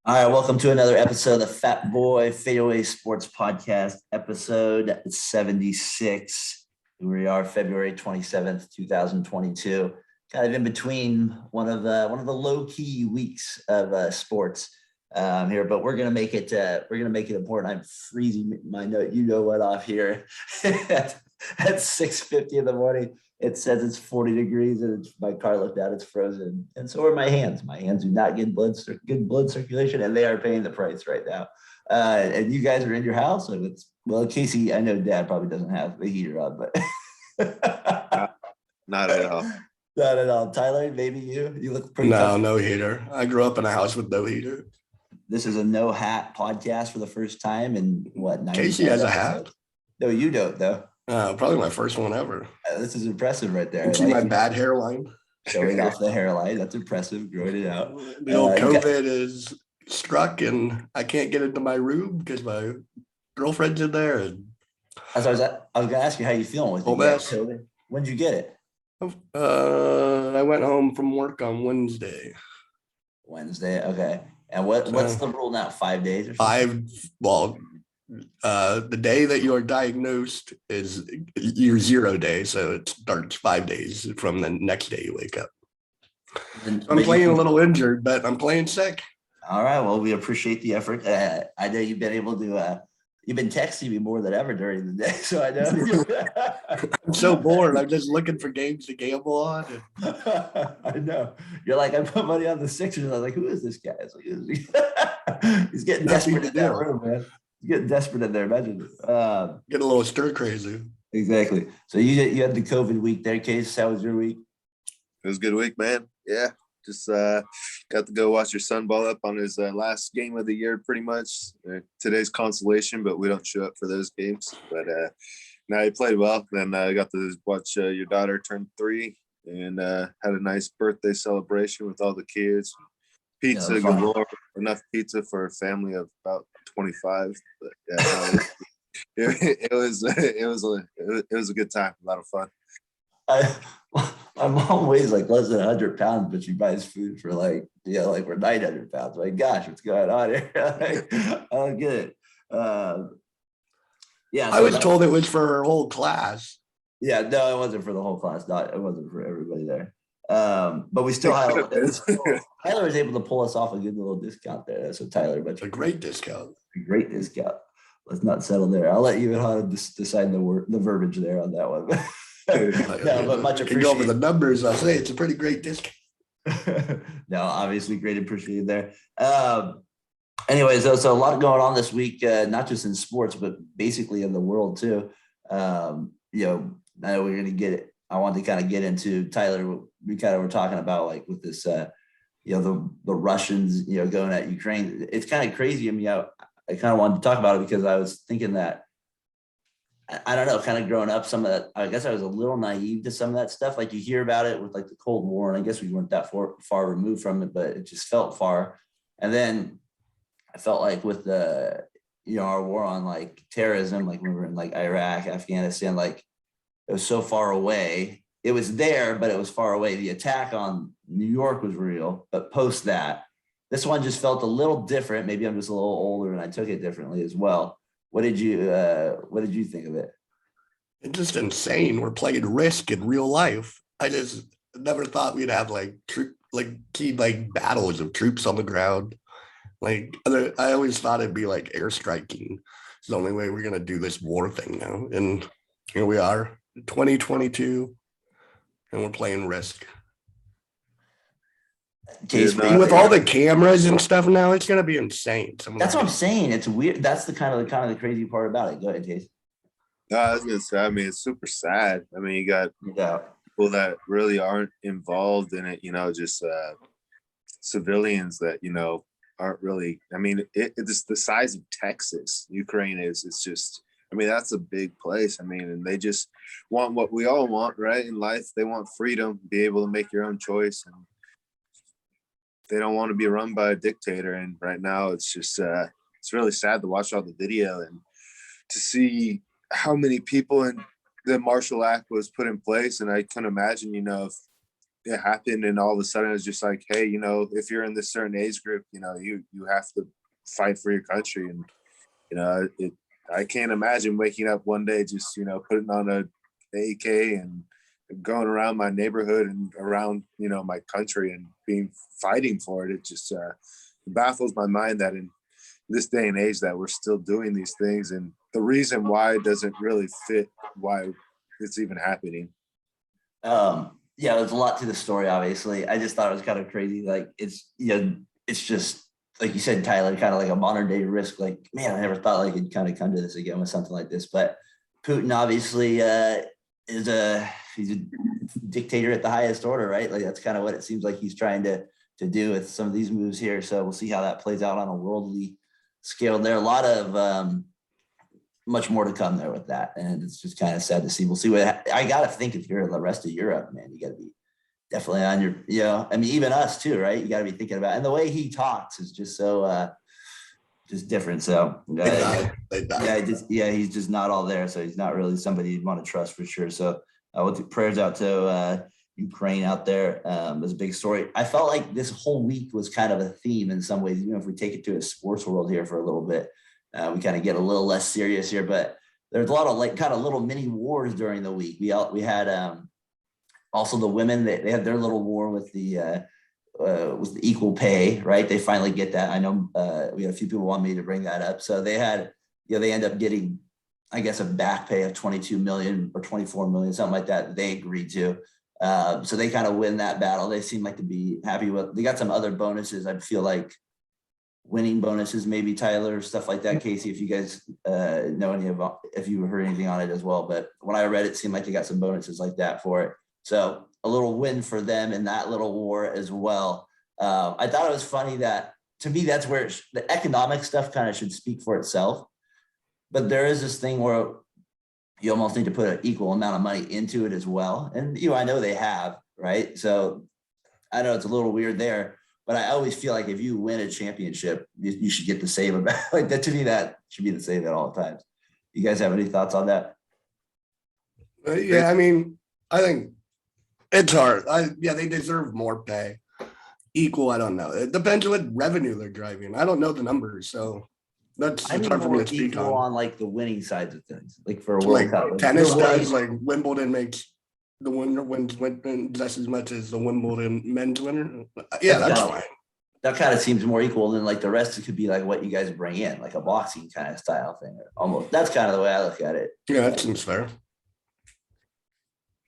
All right, welcome to another episode of the Fatboy FadeAway Sports Podcast, episode 76. Here we are, February 27th, 2022. Kind of in between one of the low-key weeks of sports here, but we're gonna make it important. I'm freezing my note, you know what, off here at 6:50 in the morning. It says it's 40 degrees, and my car looked out, it's frozen. And so are my hands. My hands do not get good blood circulation, and they are paying the price right now. And you guys are in your house. And well, Casey, I know Dad probably doesn't have the heater on, but Not at all. Not at all. Tyler, maybe you look pretty No heater. I grew up in a house with no heater. This is a no hat podcast for the first time in what? Casey has a hat. No, you don't though. Probably my first one ever. This is impressive right there. See my bad hairline. Showing off the hairline. That's impressive. Growing it out. The old COVID is struck, and I can't get into my room because my girlfriend's in there. And I was gonna ask you how you feeling with COVID. When did you get it? I went home from work on Wednesday. Wednesday, okay. And what's the rule now? 5 days or something? The day that you're diagnosed is your 0 day, so it starts 5 days from the next day you wake up. I'm playing a little injured, but I'm playing sick. All right, well, we appreciate the effort. I know you've been able to you've been texting me more than ever during the day, so I know. I'm so bored. I'm just looking for games to gamble on. I know. You're like, I put money on the Sixers. I was like, who is this guy? He's getting desperate in that room, man. He's getting desperate in there. Imagine. Get a little stir crazy. Exactly. So you had the COVID week there, Case. How was your week? It was a good week, man. Yeah. Just got to go watch your son ball up on his last game of the year, pretty much. Today's consolation, but we don't show up for those games. But now he played well. Then I got to watch your daughter turn 3 and had a nice birthday celebration with all the kids. Pizza galore, enough pizza for a family of about 25. But yeah, it was a good time, a lot of fun. My mom weighs like less than 100 pounds, but she buys food for like we're 900 pounds. My gosh, what's going on here? I don't get it. Yeah, I was told it was for her whole class. Yeah, no, it wasn't for the whole class. It wasn't for everybody there. But we still have Tyler was able to pull us off a good little discount there. So Tyler, but a great discount. A great discount. Let's not settle there. I'll let you and Hannah decide the verbiage there on that one. No, but much appreciated. Go over the numbers. I'll say it's a pretty great discount. No, obviously great appreciated there. Anyways, so a lot going on this week, not just in sports, but basically in the world too. I know we're gonna get it. I wanted to kind of get into Tyler. We kind of were talking about like with this, the Russians, going at Ukraine. It's kind of crazy. I mean, I kind of wanted to talk about it because I was thinking that, I don't know, kind of growing up, some of that, I guess I was a little naive to some of that stuff. Like you hear about it with like the Cold War, and I guess we weren't that far removed from it, but it just felt far. And then I felt like with the, our war on like terrorism, like we were in like Iraq, Afghanistan, like it was so far away. It was there, but it was far away. The attack on New York was real, but post that, this one just felt a little different. Maybe I'm just a little older and I took it differently as well. What did you think of it? It's just insane. We're playing Risk in real life. I just never thought we'd have key battles of troops on the ground. I always thought it'd be like airstriking. It's the only way we're gonna do this war thing now. And here we are, 2022, and we're playing Risk. With all the cameras and stuff now, it's gonna be insane. That's what I'm saying. It's weird. That's the kind of the crazy part about it. Go ahead, Chase. I was gonna say, I mean, it's super sad. I mean, you got people that really aren't involved in it, just civilians that, aren't really, I mean, it's the size of Texas, Ukraine is. It's just, I mean, that's a big place. I mean, and they just want what we all want, right? In life, they want freedom, be able to make your own choice. And they don't want to be run by a dictator. And right now it's just, it's really sad to watch all the video and to see how many people in the martial act was put in place. And I can imagine, if it happened, and all of a sudden it's just like, hey, if you're in this certain age group, you have to fight for your country. And I can't imagine waking up one day just putting on a AK and going around my neighborhood and around my country and fighting for it. It just baffles my mind that in this day and age that we're still doing these things, and the reason why doesn't really fit why it's even happening. Yeah, there's a lot to the story, obviously. I just thought it was kind of crazy. Like, it's just like you said, Tyler, kind of like a modern day risk. Like, man, I never thought like it'd kind of come to this again with something like this. But Putin obviously he's a dictator at the highest order, right? Like, that's kind of what it seems like he's trying to do with some of these moves here. So we'll see how that plays out on a worldly scale. There are a lot of much more to come there with that, and it's just kind of sad to see. We'll see what I gotta think. If you're the rest of Europe, man, you gotta be definitely on your, I mean, even us too, right? You gotta be thinking about, and the way he talks is just so just different. So he's just not all there. So he's not really somebody you'd want to trust for sure. So with prayers out to Ukraine out there. There's a big story. I felt like this whole week was kind of a theme in some ways. If we take it to a sports world here for a little bit, we kind of get a little less serious here, but there's a lot of like kind of little mini wars during the week. We had also the women, they had their little war with the equal pay, right? They finally get that. I know we had a few people want me to bring that up. So they had, they end up getting, I guess, a back pay of 22 million or 24 million, something like that. They agreed to. So they kind of win that battle. They seem like to be happy with. They got some other bonuses. I feel like winning bonuses, maybe Tyler, stuff like that. Casey, if you guys know any about, if you heard anything on it as well. But when I read it, seemed like they got some bonuses like that for it. So a little win for them in that little war as well. I thought it was funny that, to me, that's where the economic stuff kind of should speak for itself. But there is this thing where you almost need to put an equal amount of money into it as well. And, I know they have, right? So I know it's a little weird there, but I always feel like if you win a championship, you should get the save about like that. To me, that should be the save at all times. You guys have any thoughts on that? Yeah, I mean, I think it's hard. They deserve more pay. Equal, I don't know. It depends what revenue they're driving. I don't know the numbers, so it's hard for me to speak on like the winning sides of things, like for a World Cup. Tennis does, like Wimbledon makes the winner wins just as much as the Wimbledon men's winner. Yeah, that's fine. That kind of seems more equal than like the rest. It could be like what you guys bring in, like a boxing kind of style thing. Almost. That's kind of the way I look at it. Yeah, that seems fair.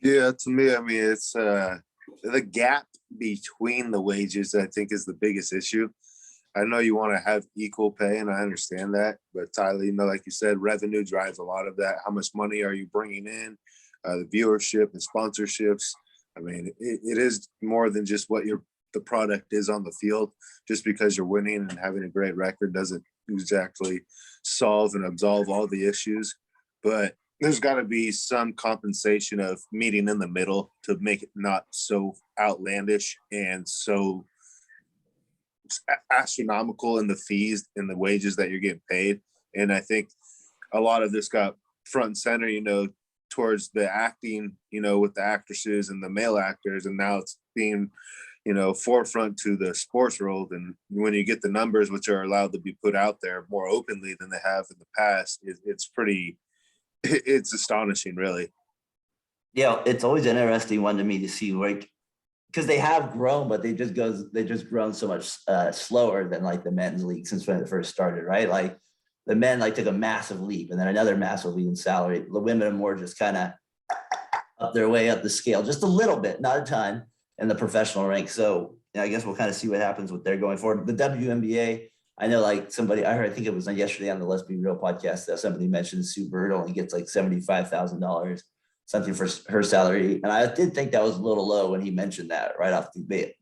Yeah, to me, I mean, it's the gap between the wages, I think, is the biggest issue. I know you want to have equal pay, and I understand that. But Tyler, like you said, revenue drives a lot of that. How much money are you bringing in? The viewership and sponsorships. I mean, it is more than just what the product is on the field. Just because you're winning and having a great record doesn't exactly solve and absolve all the issues. But there's got to be some compensation of meeting in the middle to make it not so outlandish and so astronomical in the fees and the wages that you're getting paid. And I think a lot of this got front and center, towards the acting, with the actresses and the male actors. And now it's being, forefront to the sports world. And when you get the numbers, which are allowed to be put out there more openly than they have in the past, it's astonishing, really. Yeah, it's always an interesting one to me to see, like, because they have grown, but they just grown so much slower than like the men's league since when it first started, right? Like the men took a massive leap and then another massive leap in salary. The women are more just kind of up their way up the scale, just a little bit, not a ton, in the professional ranks. So I guess we'll kind of see what happens with their going forward. The WNBA, I know, like somebody I heard, I think it was yesterday on the Let's Be Real podcast that somebody mentioned Sue Bird only gets like $75,000, something for her salary. And I did think that was a little low when he mentioned that right off the bat.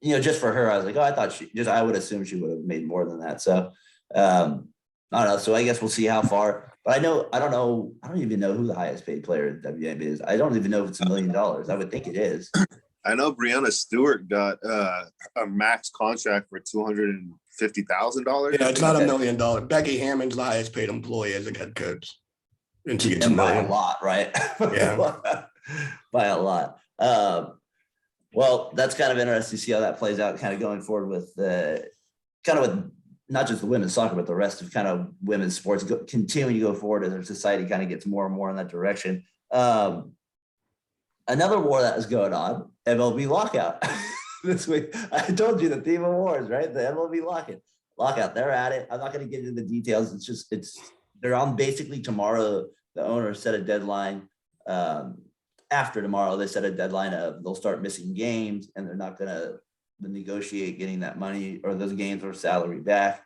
Just for her, I was like, I would assume she would have made more than that. So I don't know. So I guess we'll see how far. But I don't even know who the highest paid player in the WNBA is. I don't even know if it's $1 million. I would think it is. I know Breanna Stewart got a max contract for $250,000. Yeah, it's not $1 million. Becky Hammond's the highest paid employee as a head coach. And she gets $1 million. By a lot, right? Yeah. By a lot. Well, that's kind of interesting to see how that plays out kind of going forward with with not just the women's soccer, but the rest of kind of women's sports continuing to go forward as our society kind of gets more and more in that direction. Another war that is going on, MLB Lockout. This week, I told you the theme of wars, right? The MLB Lockout, they're at it. I'm not going to get into the details. They're on basically tomorrow. The owners set a deadline. After tomorrow, they set a deadline of they'll start missing games and they're not going to negotiate getting that money or those games or salary back.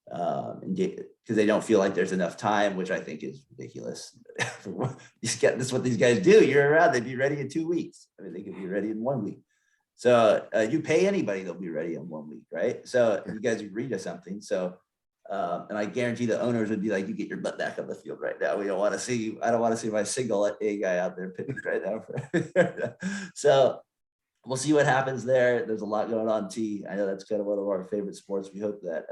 Because they don't feel like there's enough time, which I think is ridiculous. This is what these guys do year round. They'd be ready in 2 weeks. I mean, they could be ready in 1 week. So you pay anybody, they'll be ready in 1 week, right? So you guys agree to something. So, and I guarantee the owners would be like, you get your butt back on the field right now. I don't want to see my single A guy out there pitching right now. So we'll see what happens there. There's a lot going on, T. I know that's kind of one of our favorite sports. We hope that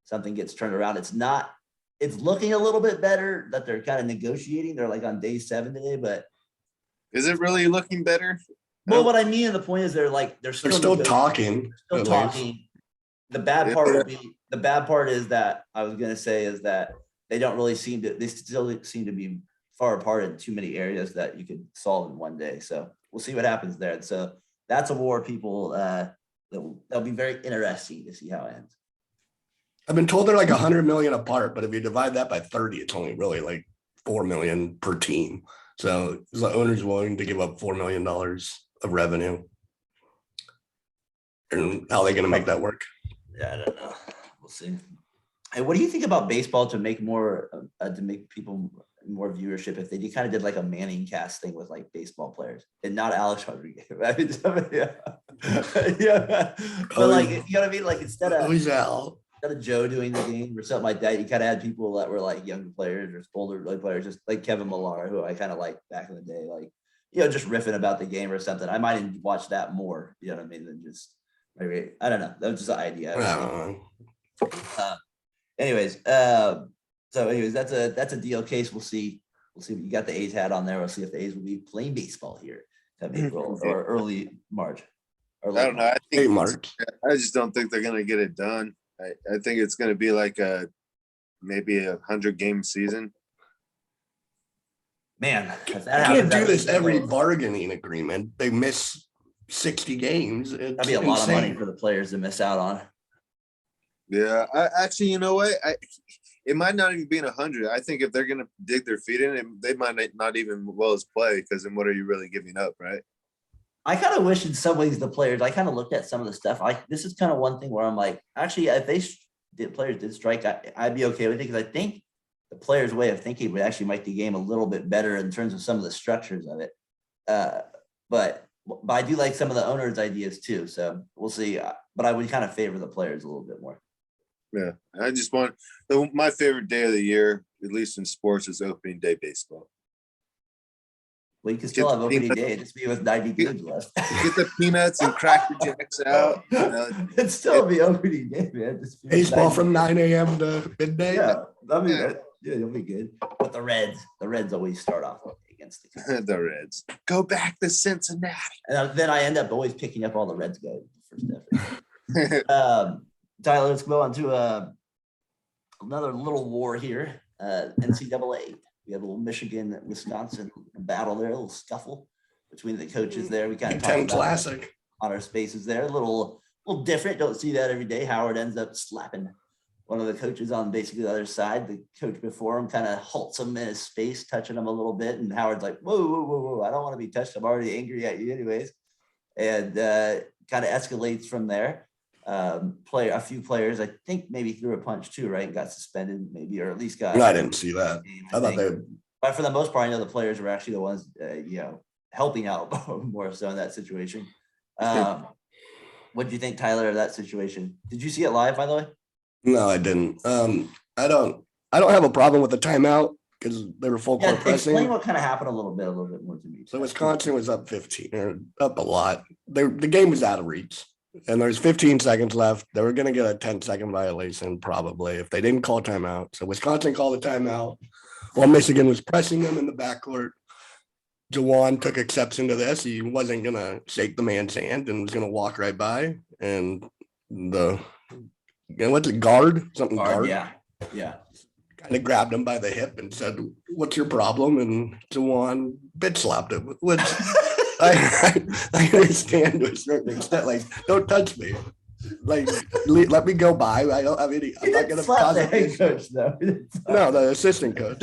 something gets turned around. It's looking a little bit better that they're kind of negotiating. They're like on day 7 today, but is it really looking better? Well, what I mean, the point is they're still talking. Still talking. The bad part is that I was going to say is that they still seem to be far apart in too many areas that you could solve in one day. So we'll see what happens there. And so that's a war, people. That'll be very interesting to see how it ends. I've been told they're like 100 million apart, but if you divide that by 30, it's only really like 4 million per team. So the owner's willing to give up $4 million of revenue. And how are they going to make that work? Yeah, I don't know. We'll see. Hey, what do you think about baseball to make people more viewership if they kind of did like a Manning cast thing with like baseball players and not Alex Rodriguez? I mean, yeah. But like, you know what I mean? Like instead of Joe doing the game or something like that, you kind of had people that were like younger players or older players, just like Kevin Millar, who I kind of liked back in the day, like, just riffing about the game or something. I might watch that more, you know what I mean, than just maybe, I don't know. That was just an idea. Anyways, that's a deal case. We'll see. You got the A's hat on there. We'll see if the A's will be playing baseball here in April or early March. I don't know. I think March. I just don't think they're gonna get it done. I think it's gonna be like maybe a 100-game season. Man, you can't do this every bargaining agreement. They miss 60 games. That'd be a lot of money for the players to miss out on. Yeah, actually, you know what? It might not even be in 100. I think if they're gonna dig their feet in, they might not even well as play, because then what are you really giving up, right? I kind of wish in some ways the players. I kind of looked at some of the stuff. This is kind of one thing where I'm like, actually, if players did strike, I'd be okay with it, because I think the players' way of thinking would actually make the game a little bit better in terms of some of the structures of it. But I do like some of the owners' ideas too. So we'll see. But I would kind of favor the players a little bit more. Yeah, I just want my favorite day of the year, at least in sports, is opening day baseball. Well, you can still have opening day, just be with 90 games left. Get the peanuts and Cracker Jacks out. It'd still be opening day, man. Just baseball from 9 a.m. to midday. Yeah, I mean, you'll be good. But the Reds always start off against the Reds. Go back to Cincinnati. And then I end up always picking up all the Reds guys first effort. Tyler, let's go on to another little war here. NCAA. We have a little Michigan-Wisconsin battle there, a little scuffle between the coaches there. We kind of talked about on our spaces there. A little different. Don't see that every day. Howard ends up slapping one of the coaches on basically the other side. The coach before him kind of halts him in his space, touching him a little bit. And Howard's like, whoa. I don't want to be touched. I'm already angry at you anyways. And kind of escalates from there. A few players, I think maybe threw a punch too, right? Got suspended, maybe, or at least got. No, I didn't see that. I thought they. But for the most part, I know the players were actually the ones, helping out more so in that situation. What do you think, Tyler, of that situation? Did you see it live, by the way? No, I didn't. I don't have a problem with the timeout because they were full court pressing. Explain what kind of happened a little bit more to me. So Wisconsin was up 15 or up a lot. The game was out of reach. And there's 15 seconds left. They were going to get a 10-second violation probably if they didn't call timeout. So Wisconsin called a timeout while Michigan was pressing them in the backcourt. Jawan took exception to this. He wasn't gonna shake the man's hand and was gonna walk right by. And what's it, guard? Something guard. Yeah. Yeah. Kind of grabbed him by the hip and said, "What's your problem?" And Jawan bitch slapped him, which I understand to a certain extent. Like, don't touch me. Like, let me go by. I don't have any. I'm not gonna slap cause the a head coach though. No, the assistant coach.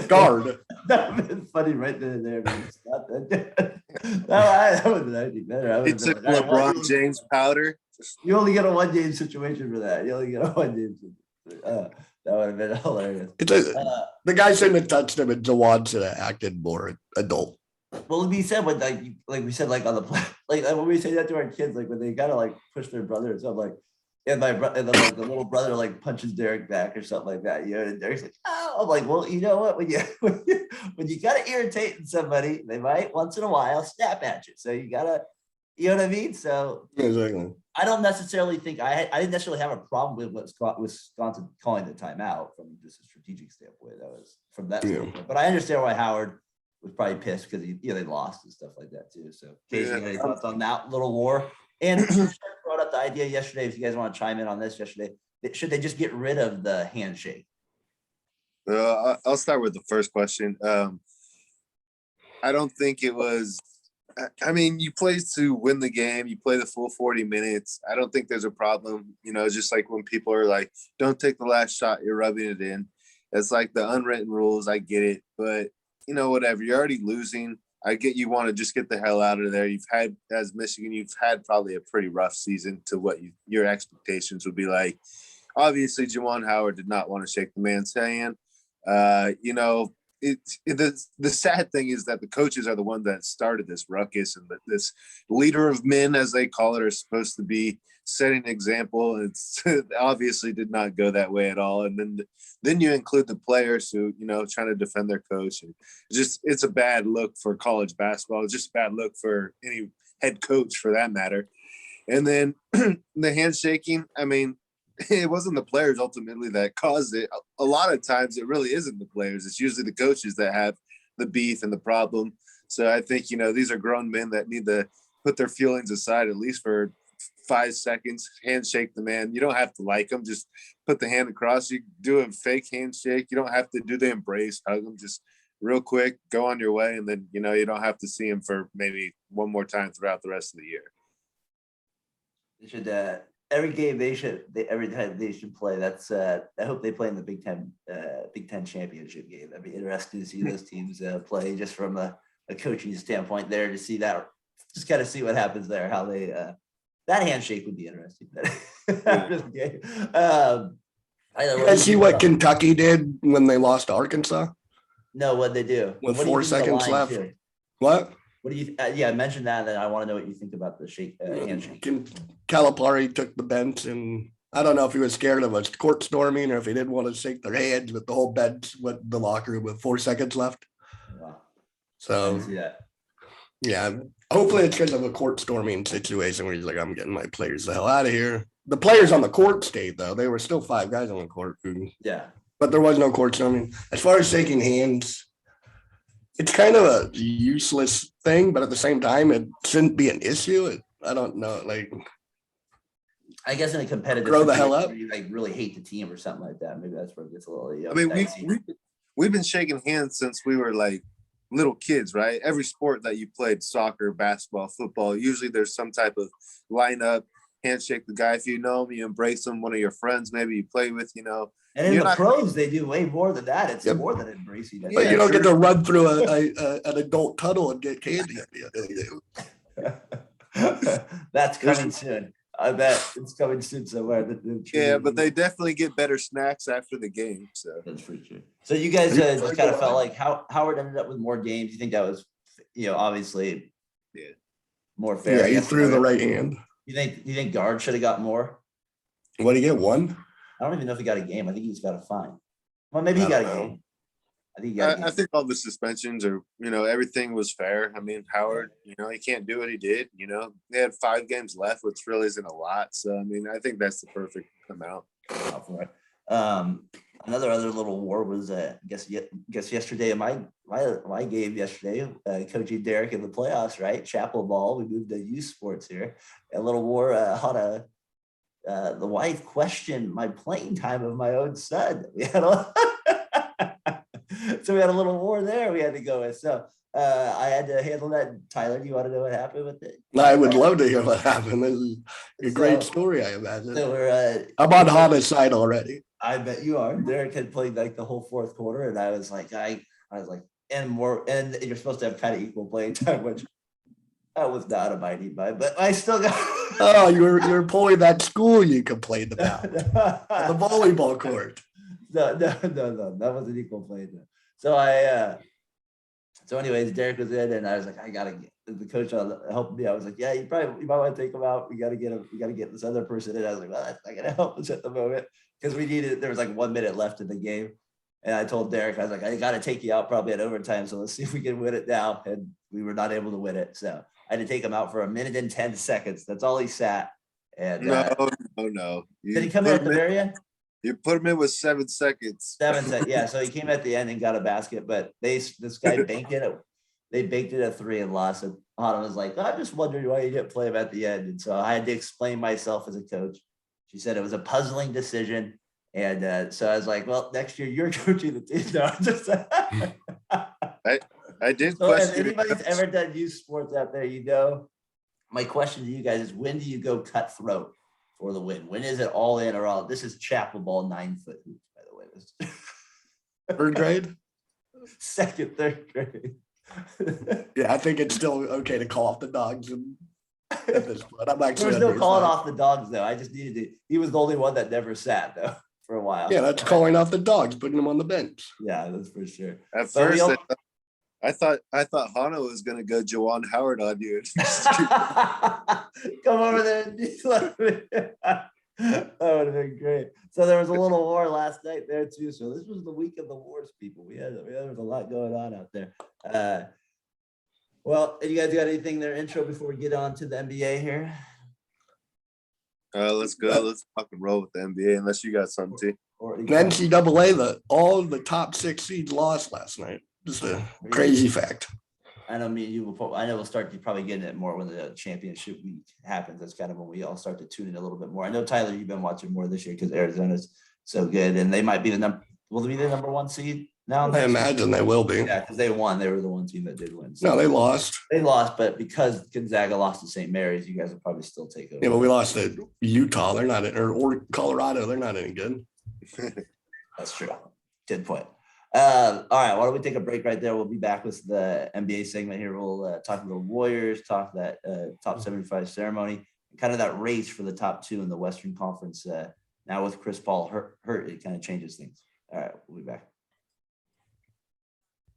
Guard. That would have been funny right then and there. Man. Slap that. No, that would have been actually better. He took LeBron James powder. You only get a 1 game situation for that. You only get a 1 game. That would have been hilarious. The guy shouldn't have touched him, and Jawan should have acted more adult. Well, we said when like we said like on the play, like when we say that to our kids, like when they gotta like push their brother or something, like and then like the little brother like punches Derek back or something like that, you know, and Derek's like, oh, I'm like, well, you know what, when you gotta irritate somebody, they might once in a while snap at you, so you gotta, you know what I mean? So exactly. I don't necessarily think I didn't necessarily have a problem with what Wisconsin calling the timeout from just a strategic standpoint. That was from that standpoint, but I understand why Howard was probably pissed because they lost and stuff like that too. So, Casey, any thoughts on that little war? And brought up the idea yesterday. If you guys want to chime in on this, yesterday, should they just get rid of the handshake? I'll start with the first question. I don't think it was. I mean, you play to win the game. You play the full 40 minutes. I don't think there's a problem. You know, just like when people are like, "Don't take the last shot," you're rubbing it in. It's like the unwritten rules. I get it, but you know, whatever. You're already losing. I get you want to just get the hell out of there. You've had, as Michigan, you've had probably a pretty rough season to what your expectations would be like. Obviously, Juwan Howard did not want to shake the man's hand. You know, the sad thing is that the coaches are the one that started this ruckus, and this leader of men, as they call it, are supposed to be setting an example. It obviously did not go that way at all. And then you include the players who, you know, trying to defend their coach. And it's a bad look for college basketball. It's just a bad look for any head coach for that matter. And then the handshaking, I mean, it wasn't the players ultimately that caused it. A lot of times it really isn't the players. It's usually the coaches that have the beef and the problem. So I think, you know, these are grown men that need to put their feelings aside, at least for 5 seconds, handshake the man. You don't have to like him. Just put the hand across. You do a fake handshake. You don't have to do the embrace, hug him. Just real quick, go on your way. And then, you know, you don't have to see him for maybe one more time throughout the rest of the year. They should, every game every time they should play. That's I hope they play in the Big Ten championship game. That'd be interesting to see those teams play just from a coaching standpoint there, to see that, just kind of see what happens there, how they that handshake would be interesting. I see what Kentucky did when they lost to Arkansas. No, what'd they do? With 4 seconds left. Too? What? What do you? Yeah, mention that. And then I want to know what you think about the handshake. Calipari took the bench, and I don't know if he was scared of us court storming or if he didn't want to shake their hands, with the whole bench went the locker room with 4 seconds left. Wow. So yeah, hopefully it's because of a court storming situation where he's like, I'm getting my players the hell out of here. The players on the court stayed, though. They were still 5 guys on the court. Yeah. But there was no court storming. As far as shaking hands, it's kind of a useless thing, but at the same time, it shouldn't be an issue. I don't know. Like, I guess in a competitive, grow the hell up. You like really hate the team or something like that. Maybe that's where it gets a little. I mean, we've been shaking hands since we were like little kids, right? Every sport that you played, soccer, basketball, football, usually there's some type of lineup, handshake the guy. If you know him, you embrace him, one of your friends maybe you play with, you know. And in the pros, they do way more than that. It's more than embracing. But you don't get to run through an adult tunnel and get candy. That's coming soon. I bet it's coming soon somewhere. Yeah, but they definitely get better snacks after the game. So that's for sure. So you guys just kind of felt like Howard ended up with more games. You think that was, you know, obviously, more fair? Yeah, he threw the right hand. You think Guard should have got more? What did he get? 1? I don't even know if he got a game. I think he just got a fine. Well, maybe he got a game. I think he got a game. I think all the suspensions are, you know, everything was fair. I mean, Howard, you know, he can't do what he did. You know, they had 5 games left, which really isn't a lot. So, I mean, I think that's the perfect amount. other little war was guess yesterday in my game yesterday, coaching Derek in the playoffs, right? Chapel ball. We moved to youth sports here. A little war on the wife questioned my playing time of my own son. So we had a little war there we had to go with. So I had to handle that. Tyler, do you want to know what happened with it? I would love to hear what happened. This is a great story, I imagine. So I'm on Hana's side already. I bet you are. Derek had played like the whole fourth quarter, and I was like, and you're supposed to have kind of equal playing time, which I was not abiding by, but I still got. Oh, you're pulling that school you complained about, the volleyball court. No, that was an equal play. So anyways, Derek was in, and I was like, I gotta get the coach helped me. I was like, yeah, you might want to take him out. We gotta get this other person in. I was like, well, that's not gonna help us at the moment because there was like 1 minute left in the game. And I told Derek, I was like, I gotta take you out probably at overtime. So let's see if we can win it now. And we were not able to win it. So I had to take him out for 1 minute and 10 seconds. That's all he sat. And no. Did he come in at the very end? You put him in with 7 seconds. 7 seconds, yeah. So he came at the end and got a basket, but this guy banked it. They banked it at 3 and lost. And Hana was like, I'm just wondering why you didn't play him at the end. And so I had to explain myself as a coach. She said it was a puzzling decision. And so I was like, well, next year you're coaching the team. No, I'm just I did so question. If anybody's ever done youth sports out there, my question to you guys is, when do you go cutthroat for the win? When is it all in or all? This is chapel ball 9-foot hoops, by the way. Third grade? Second, third grade. Yeah, I think it's still okay to call off the dogs at this point. I'm actually there was no calling off the dogs though. I just needed to. He was the only one that never sat though for a while. Yeah, that's calling off the dogs, putting them on the bench. Yeah, that's for sure. At first, I thought Hana was gonna go Jawan Howard on you. Come over there and do something. That would have been great. So there was a little war last night there too. So this was the week of the wars, people. There was a lot going on out there. Well, you guys got anything there intro before we get on to the NBA here? Let's go. Let's fucking roll with the NBA unless you got something too. NCAA, all the top 6 seeds lost last night. Just a crazy fact. I know we'll start to probably getting it more when the championship week happens. That's kind of when we all start to tune in a little bit more. I know, Tyler, you've been watching more this year because Arizona's so good, and they might be will they be the number 1 seed now? I imagine they will be. Yeah, because they won. They were the one team that did win. So no, they lost. They lost, but because Gonzaga lost to St. Mary's, you guys will probably still take over. Yeah, but we lost to Utah. They're not, or Colorado. They're not any good. That's true. Good point. All right, why don't we take a break right there? We'll be back with the NBA segment here. We'll talk to the Warriors, talk that top 75 ceremony, kind of that race for the top 2 in the Western Conference. Now with Chris Paul hurt, it kind of changes things. All right, we'll be back.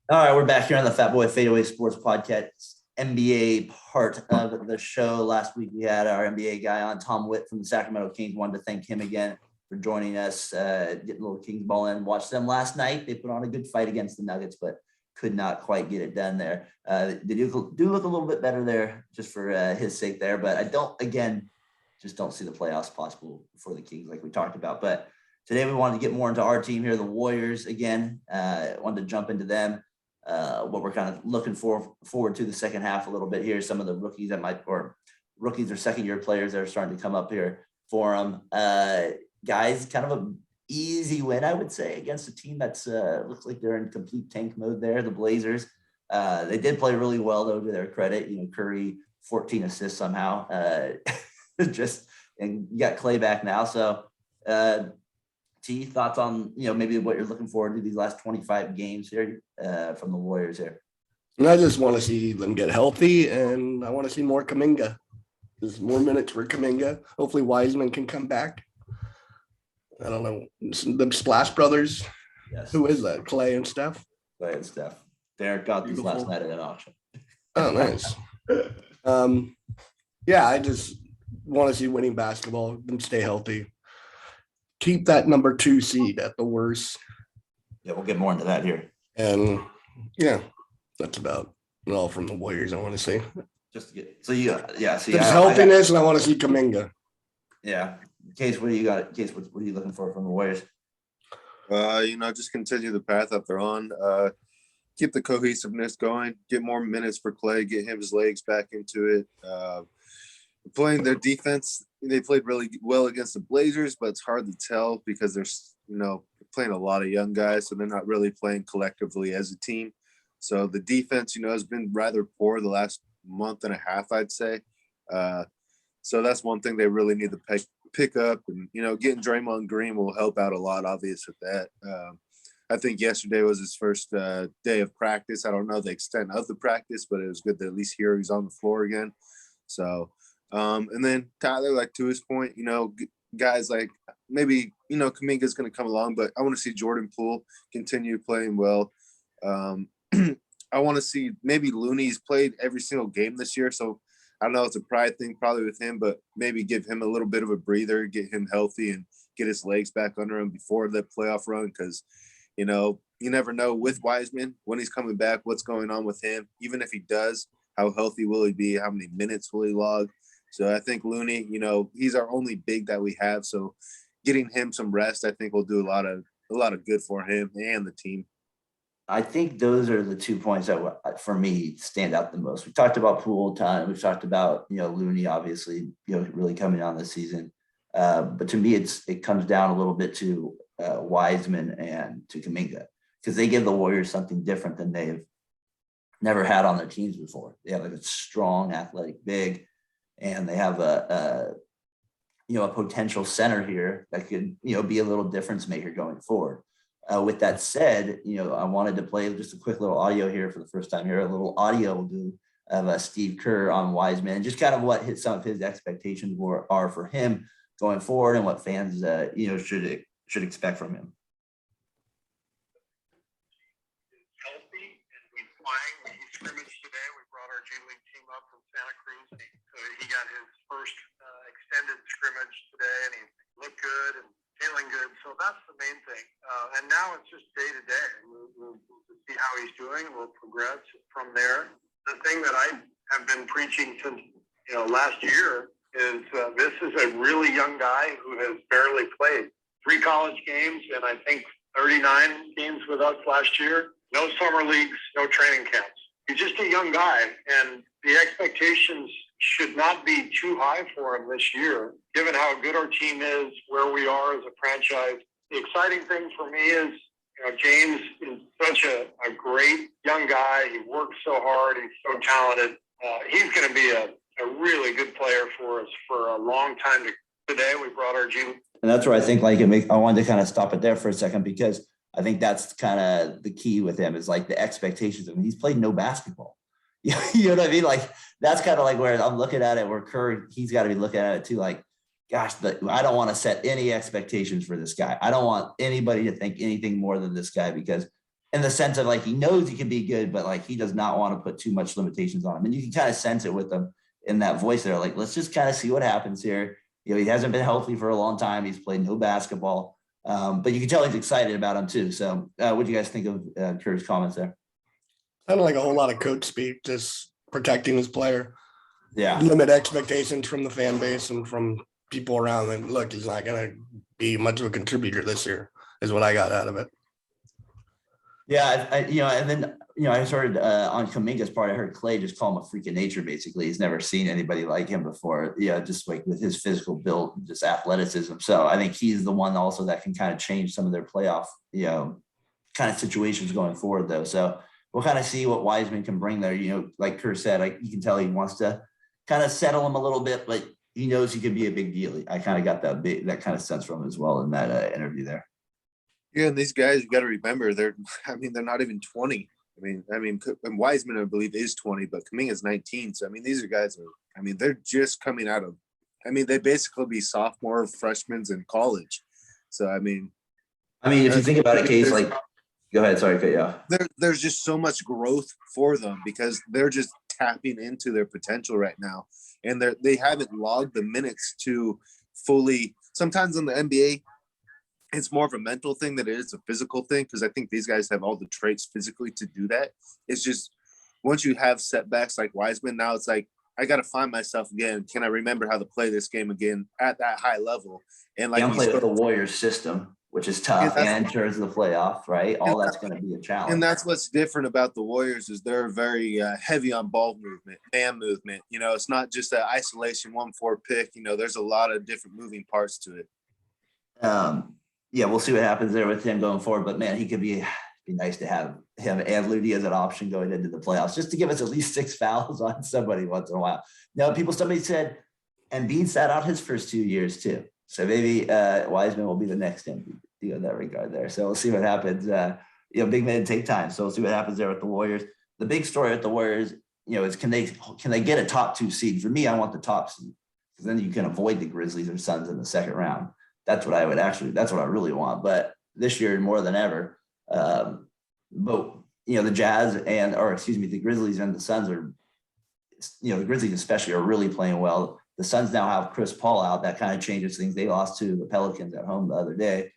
All right, we're back here on the Fatboy FadeAway Sports Podcast, NBA part of the show. Last week we had our NBA guy on, Tom Witt from the Sacramento Kings. Wanted to thank him again for joining us, getting a little Kings ball in. Watched them last night. They put on a good fight against the Nuggets, but could not quite get it done there. They do look a little bit better there just for his sake there, but I just don't see the playoffs possible for the Kings like we talked about. But today we wanted to get more into our team here, the Warriors again. Wanted to jump into them, what we're kind of looking forward to the second half a little bit here. Some of the rookies or second-year players that are starting to come up here for them. Guys, kind of an easy win, I would say, against a team that's looks like they're in complete tank mode there, the Blazers. They did play really well, though, to their credit. Curry, 14 assists somehow. And you got Clay back now. So, T, thoughts on, maybe what you're looking forward to these last 25 games here from the Warriors here? I just want to see them get healthy, and I want to see more Kuminga. There's more minutes for Kuminga. Hopefully Wiseman can come back. I don't know, the Splash Brothers. Yes. Who is that? Clay and Steph? Clay and Steph. Derek got these last night at an auction. Oh, nice. Yeah, I just want to see winning basketball and stay healthy. Keep that number 2 seed at the worst. Yeah, we'll get more into that here. And yeah, that's about it all from the Warriors. I want to see. Just to get healthiness, and I want to see Kuminga. Yeah. Case, what do you got? Case, what are you looking for from the Warriors? Just continue the path that they're on. Keep the cohesiveness going. Get more minutes for Clay. Get him his legs back into it. Playing their defense, they played really well against the Blazers, but it's hard to tell because they're playing a lot of young guys, so they're not really playing collectively as a team. So the defense, has been rather poor the last month and a half, I'd say. So that's one thing they really need to pick up, and getting Draymond Green will help out a lot, obvious with that. I think yesterday was his first day of practice. I don't know the extent of the practice, but it was good to at least hear he's on the floor again. So, and then Tyler, like to his point, guys like maybe Kuminga's going to come along, but I want to see Jordan Poole continue playing well. I want to see maybe Looney's played every single game this year, so I don't know, it's a pride thing probably with him, but maybe give him a little bit of a breather, get him healthy and get his legs back under him before the playoff run. Because, you never know with Wiseman when he's coming back, what's going on with him. Even if he does, how healthy will he be? How many minutes will he log? So I think Looney, he's our only big that we have. So getting him some rest, I think will do a lot of good for him and the team. I think those are the 2 points that, for me, stand out the most. We talked about Poole time. We've talked about, Looney, obviously, really coming on this season. But to me, it comes down a little bit to Wiseman and to Kuminga, because they give the Warriors something different than they've never had on their teams before. They have like a strong, athletic big, and they have a potential center here that could, be a little difference maker going forward. With that said, I wanted to play just a quick little audio here for the first time here. A little audio we'll do of Steve Kerr on Wiseman, and just kind of what some of his expectations are for him going forward, and what fans should expect from him. Healthy and he's playing. He scrimmaged today. We brought our G League team up from Santa Cruz. So he got his first extended scrimmage today, and he looked good and feeling good. So that's the main thing. And now it's just day to day. We'll see how he's doing. We'll progress from there. The thing that I have been preaching since last year is this is a really young guy who has barely played 3 college games and I think 39 games with us last year. No summer leagues, no training camps. He's just a young guy, and the expectations should not be too high for him this year, given how good our team is, where we are as a franchise. The exciting thing for me is, James is such a great young guy. He works so hard. He's so talented. He's going to be a really good player for us for a long time. Today, we brought our G. And that's where I think I wanted to kind of stop it there for a second, because I think that's kind of the key with him is like the expectations of him. He's played no basketball. You know what I mean? Like, that's kind of like where I'm looking at it, where Kerr, he's got to be looking at it too. Like, gosh, I don't want to set any expectations for this guy. I don't want anybody to think anything more than this guy, because in the sense of like, he knows he can be good, but like, he does not want to put too much limitations on him. And you can kind of sense it with him in that voice there. Like, let's just kind of see what happens here. He hasn't been healthy for a long time. He's played no basketball, but you can tell he's excited about him too. So what do you guys think of Kerr's comments there? Kind of like a whole lot of coach speak, just protecting his player. Yeah. Limit expectations from the fan base and from people around him. Look, he's not going to be much of a contributor this year, is what I got out of it. Yeah, and then I heard on Kuminga's part, I heard Clay just call him a freak of nature. Basically, he's never seen anybody like him before. Just like with his physical build, and just athleticism. So I think he's the one also that can kind of change some of their playoff, kind of situations going forward, though. So we'll kind of see what Wiseman can bring there. Like Kerr said, you can tell he wants to kind of settle him a little bit, but he knows he could be a big deal. I kind of got that kind of sense from him as well in that interview there. Yeah, and these guys, you got to remember, they're not even 20. And Wiseman, I believe, is 20, but Kuminga's 19. So, these are guys they're just coming out of, they basically be sophomore freshmen in college. So, if you think about a case like, go ahead, sorry, cut you off. There's just so much growth for them because they're just tapping into their potential right now. And they haven't logged the minutes to fully, sometimes in the NBA, it's more of a mental thing than it is a physical thing, because I think these guys have all the traits physically to do that. It's just once you have setbacks like Wiseman, now it's like, I got to find myself again. Can I remember how to play this game again at that high level? And like, I'm playing with the Warriors system. which is tough, and in terms of the playoff, right? All that's going to be a challenge. And that's what's different about the Warriors is they're very heavy on ball movement, man movement. You know, it's not just an isolation 1-4 pick. You know, there's a lot of different moving parts to it. Yeah, we'll see what happens there with him going forward. But man, he could be nice to have him and Ludi as an option going into the playoffs, just to give us at least 6 fouls on somebody once in a while. Now, somebody said Embiid sat out his first 2 years too. So maybe Wiseman will be the next MVP in that regard there. So we'll see what happens. Big men take time. So we'll see what happens there with the Warriors. The big story with the Warriors, is can they get a top 2 seed? For me, I want the top seed, because then you can avoid the Grizzlies or Suns in the second round. That's what I really want. But this year more than ever, the Jazz the Grizzlies and the Suns are, the Grizzlies especially are really playing well. The Suns now have Chris Paul out. That kind of changes things. They lost to the Pelicans at home the other day.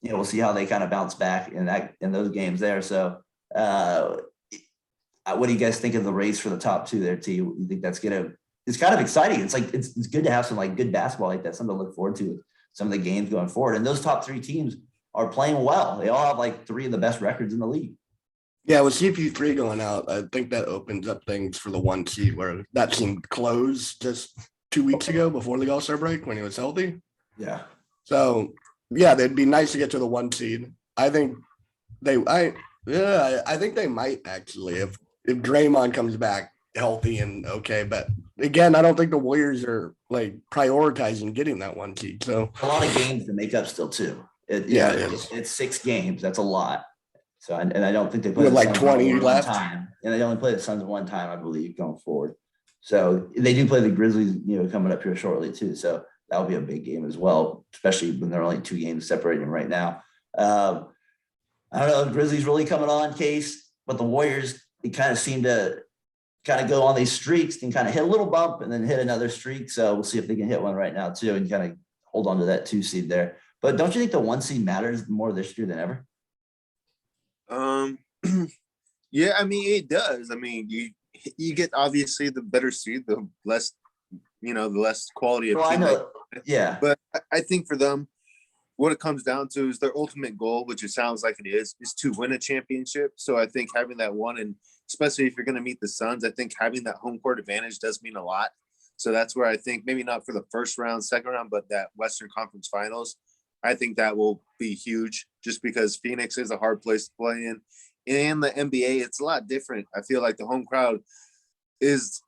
We'll see how they kind of bounce back in those games there. So what do you guys think of the race for the top 2 there, T? You think it's kind of exciting. It's like, it's good to have some like good basketball like that, something to look forward to with some of the games going forward. And those top 3 teams are playing well. They all have like 3 of the best records in the league. Yeah, with CP3 going out, I think that opens up things for the 1 seed, where that seemed closed just 2 weeks ago before the All-Star break when he was healthy. Yeah. So yeah, they'd be nice to get to the 1 seed. I think they might actually, if Draymond comes back healthy and okay. But again, I don't think the Warriors are like prioritizing getting that 1 seed. So a lot of games to make up still too. It's 6 games. That's a lot. So and I don't think they play with like 20 left. Time, and they only play the Suns 1 time, I believe, going forward. So they do play the Grizzlies, coming up here shortly too. So that'll be a big game as well, especially when there are only 2 games separating right now. I don't know if Grizzlies really coming on, Case, but the Warriors, they kind of seem to kind of go on these streaks and kind of hit a little bump and then hit another streak. So we'll see if they can hit one right now too and kind of hold on to that 2 seed there. But don't you think the 1 seed matters more this year than ever? Yeah, I mean, it does. I mean, you get obviously the better seed, the less, the less quality of team. I know. Yeah. But I think for them, what it comes down to is their ultimate goal, which it sounds like it is to win a championship. So I think having that one, and especially if you're going to meet the Suns, I think having that home court advantage does mean a lot. So that's where I think maybe not for the first round, second round, but that Western Conference Finals, I think that will be huge just because Phoenix is a hard place to play in. In the NBA, it's a lot different. I feel like the home crowd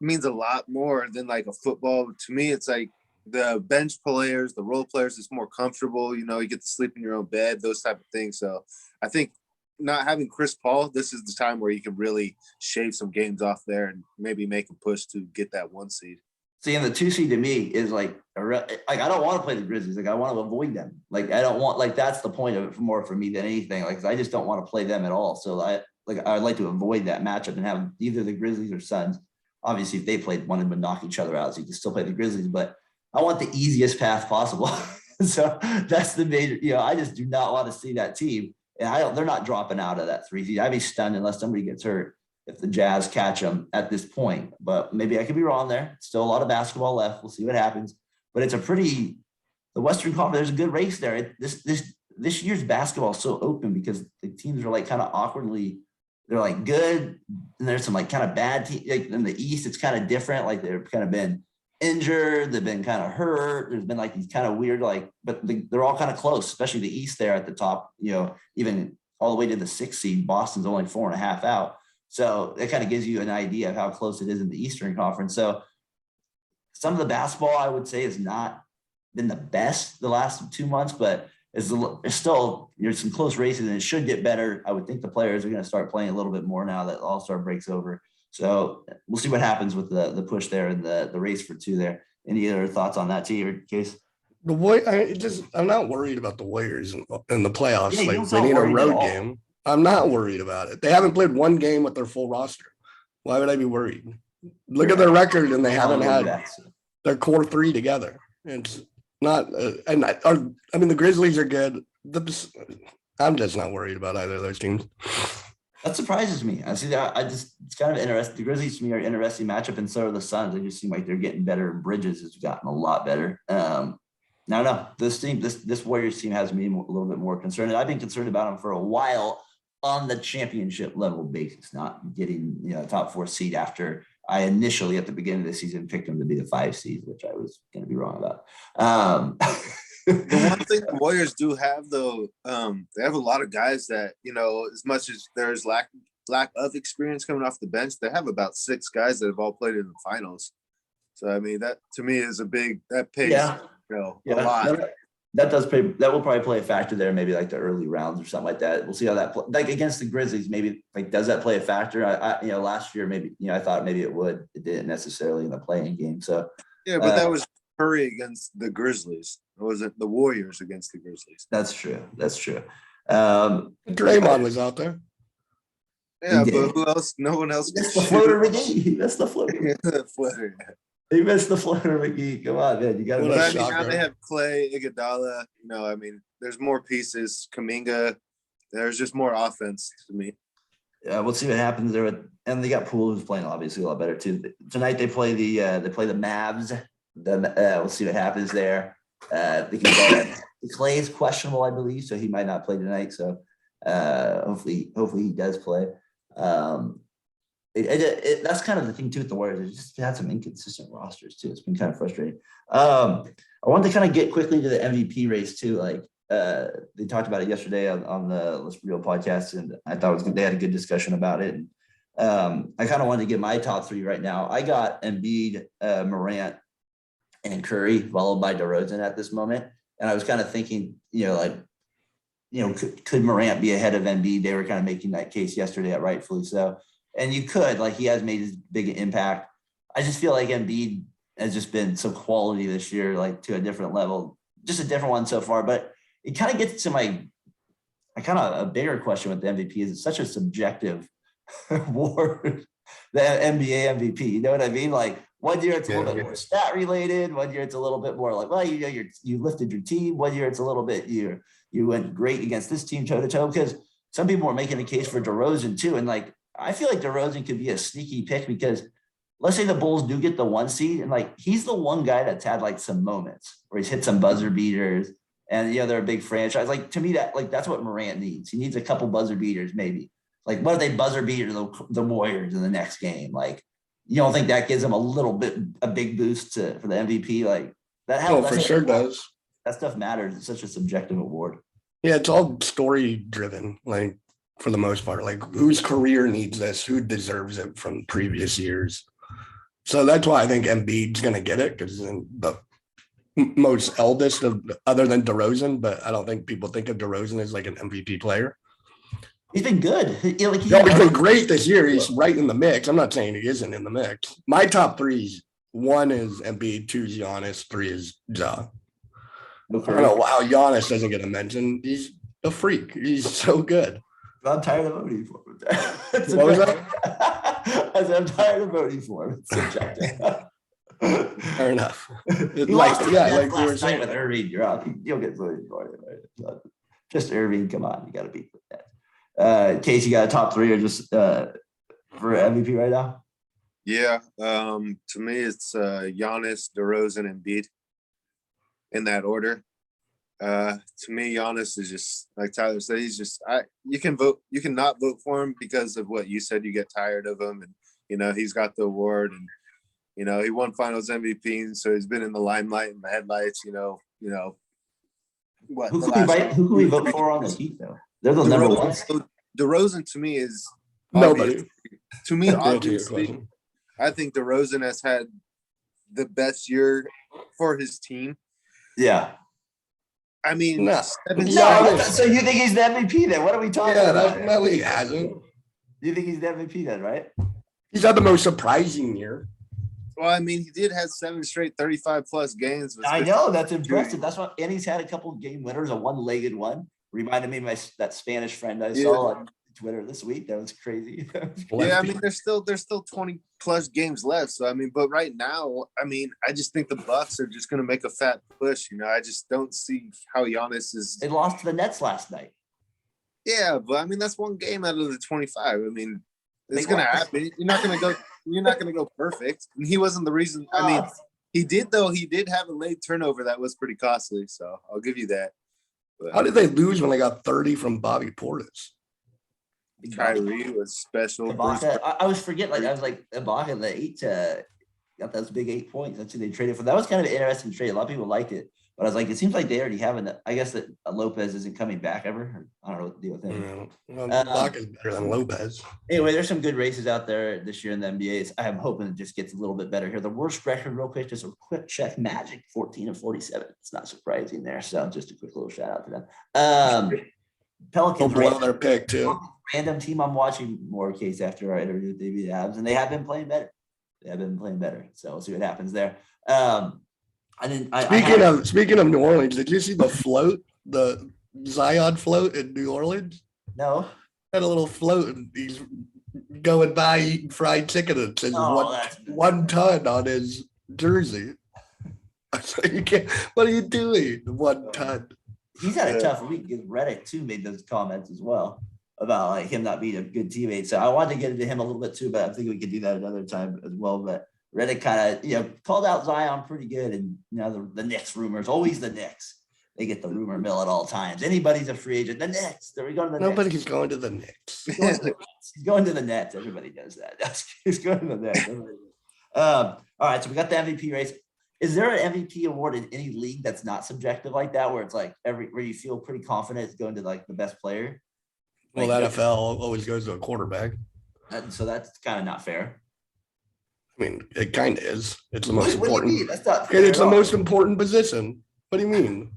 means a lot more than like a football. To me, it's like the bench players, the role players, it's more comfortable. You get to sleep in your own bed, those type of things. So I think not having Chris Paul, this is the time where you can really shave some games off there and maybe make a push to get that 1 seed. See, and the 2 seed to me is like I don't want to play the Grizzlies. Like I want to avoid them. Like I don't want, like that's the point of it more for me than anything. Like I just don't want to play them at all. So I'd like to avoid that matchup and have either the Grizzlies or Suns. Obviously, if they played, one would knock each other out, so you can still play the Grizzlies. But I want the easiest path possible. So that's the major. I just do not want to see that team, and they're not dropping out of that 3 seed. I'd be stunned unless somebody gets hurt if the Jazz catch them at this point, but maybe I could be wrong there. Still a lot of basketball left. We'll see what happens, but it's the Western Conference, there's a good race there. This year's basketball is so open because the teams are like kind of awkwardly, they're like good. And there's some like kind of bad teams. Like in the East, it's kind of different. Like they've kind of been injured. They've been kind of hurt. There's been like these kind of weird, but they're all kind of close, especially the East there at the top, even all the way to the 6th seed. Boston's only 4.5 out. So it kind of gives you an idea of how close it is in the Eastern Conference. So some of the basketball, I would say, has not been the best the last 2 months, but it's still, there's some close races and it should get better. I would think the players are going to start playing a little bit more now that All-Star breaks over. So we'll see what happens with the push there and the race for 2 there. Any other thoughts on that, T, or Case? I'm not worried about the Warriors in the playoffs. Yeah, like they need a road game. I'm not worried about it. They haven't played 1 game with their full roster. Why would I be worried? Look at their record, and they haven't had their core 3 together. It's not, the Grizzlies are good. I'm just not worried about either of those teams. That surprises me. I see that. It's kind of interesting. The Grizzlies to me are an interesting matchup, and so are the Suns. They just seem like they're getting better. Bridges has gotten a lot better. No. This Warriors team has me a little bit more concerned. I've been concerned about them for a while on the championship level basis, not getting top 4 seed after I initially at the beginning of the season picked them to be the 5 seed, which I was going to be wrong about. The one thing the Warriors do have, though, they have a lot of guys that, as much as there's lack of experience coming off the bench, they have about 6 guys that have all played in the finals. So, I mean, that to me is that pays, a lot. That will probably play a factor there, maybe like the early rounds or something like that. We'll see how that like against the Grizzlies, maybe like does that play a factor? I last year maybe I thought maybe it would. It didn't necessarily in the playing game. So yeah, but that was Curry against the Grizzlies. It wasn't the Warriors against the Grizzlies. That's true. Draymond was out there. Yeah, but who else? No one else. That's the floater McGee. He missed the floater. The floater. He missed the floater McGee. Come on, man. You got to. Now they have Clay, Iguodala. I mean, there's more pieces. Kuminga. There's just more offense to me. Yeah, we'll see what happens there. And they got Poole, who's playing obviously a lot better too. Tonight they play the Mavs. We'll see what happens there. Clay is questionable, I believe, so he might not play tonight. So hopefully he does play. That's kind of the thing too with the Warriors. They just had some inconsistent rosters too. It's been kind of frustrating. I wanted to kind of get quickly to the MVP race too. Like they talked about it yesterday on the Let's Be Real podcast, and I thought they had a good discussion about it. And I kind of wanted to get my top 3 right now. I got Embiid, Morant, and Curry, followed by DeRozan at this moment. And I was kind of thinking, could Morant be ahead of Embiid? They were kind of making that case yesterday, rightfully so. And you could, like, he has made his big impact. I just feel like Embiid has just been some quality this year, like to a different level, just a different one so far. But it kind of gets to my kind of a bigger question with the MVP. Is it's such a subjective award, the NBA MVP. You know what I mean? Like 1 year it's a little bit more stat related. 1 year it's a little bit more like, well, you lifted your team. 1 year it's a little bit you went great against this team toe to toe. Because some people are making a case for DeRozan too, and like I feel like DeRozan could be a sneaky pick because let's say the Bulls do get the 1 seed, and like he's the one guy that's had like some moments where he's hit some buzzer beaters, and they're a big franchise. Like to me, that's what Morant needs. He needs a couple buzzer beaters, maybe. Like what if they buzzer beater the Warriors in the next game? Like you don't think that gives him a big boost for the MVP? Like that helps. For sure does. That stuff matters. It's such a subjective award. Yeah, it's all story driven. Like for the most part, like whose career needs this, who deserves it from previous years. So that's why I think Embiid's going to get it, because the most eldest of other than DeRozan, but I don't think people think of DeRozan as like an MVP player. He's been good. He's been great this year. He's right in the mix. I'm not saying he isn't in the mix. My top 3, 1 is Embiid, 2 is Giannis, 3 is Ja. I don't know how Giannis doesn't get a mention. He's a freak. He's so good. I'm tired of voting for him. What was that? I said, I'm tired of voting for him. It's subjective. Fair enough. Like we were saying with Irving, you'll get voted for it. Right? Just Irving, come on, you got to beat that. Case, you got a top 3 or just for MVP right now? Yeah, to me it's Giannis, DeRozan, and Embiid in that order. To me, Giannis is just like Tyler said. He's just you can not vote for him because of what you said. You get tired of him, and he's got the award, and he won Finals MVP, so he's been in the limelight and the headlights. What? Who can we vote for on the Heat though? They're the number one. DeRozan to me is nobody. To me, obviously, I think DeRozan has had the best year for his team. Yeah. I mean, so you think he's the MVP then? What are we talking about? No, he hasn't. You think he's the MVP then, right? He's had the most surprising year. Well, I mean, he did have 7 straight 35-plus games. I know, that's impressive. That's what, and he's had a couple of game winners, a one-legged one. Reminded me of that Spanish friend I saw on Twitter this week. That was crazy. Yeah, I mean, there's still 20-plus games left. So I mean, but right now, I mean, I just think the Bucks are just going to make a fat push. I just don't see how Giannis is. They lost to the Nets last night. Yeah, but I mean, that's one game out of the 25. I mean, it's going to happen. You're not going to go perfect. And he wasn't the reason. I mean, He did though. He did have a late turnover that was pretty costly. So I'll give you that. But How did they lose when they got 30 from Bobby Portis? Kyrie was special. Ibaka, I was forgetting, like I was like Ibaka, the 8 got those big 8 points. That's who they traded for. That was kind of an interesting trade. A lot of people liked it, but I was like, it seems like they already have an. I guess that Lopez isn't coming back ever. I don't know what to deal with him. Well, Ibaka's better than Lopez. Anyway, there's some good races out there this year in the NBA. I'm hoping it just gets a little bit better here. The worst record, real quick, just a quick check: Magic 14-47. It's not surprising there. So just a quick little shout out to them. Pelicans They'll blow their pick too. Random team I'm watching more case after our interview with David Abs, and they have been playing better. So we'll see what happens there. Speaking of New Orleans, did you see the float, the Zion float in New Orleans? No. Had a little float and he's going by eating fried chicken and it says 1 ton on his jersey. I was like, what are you doing? 1 ton. He's had a tough week. Reddit too made those comments as well about like him not being a good teammate. So I wanted to get into him a little bit too, but I think we could do that another time as well. But Reddit kind of, called out Zion pretty good. And now the Knicks rumors, always the Knicks. They get the rumor mill at all times. Anybody's a free agent. The Knicks. There we go to the Nobody's Knicks. going to the Knicks. He's going to the Nets. Everybody does that. He's going to the Nets. All right, so we got the MVP race. Is there an MVP award in any league that's not subjective like that, where it's like where you feel pretty confident it's going to like the best player? Well, like, the NFL always goes to a quarterback. So that's kind of not fair. I mean, it kind of is. It's the most What do you important. mean? That's not fair. It's the most important position. What do you mean?